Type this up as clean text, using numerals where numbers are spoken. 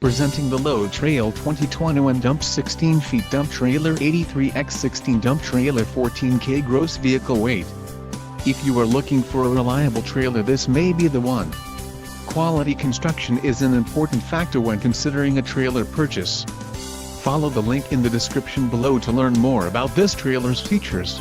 Presenting the Load Trail 2021 Dump 16 feet Dump Trailer 83x16 Dump Trailer 14K Gross Vehicle Weight. If you are looking for a reliable trailer, this may be the one. Quality construction is an important factor when considering a trailer purchase. Follow the link in the description below to learn more about this trailer's features.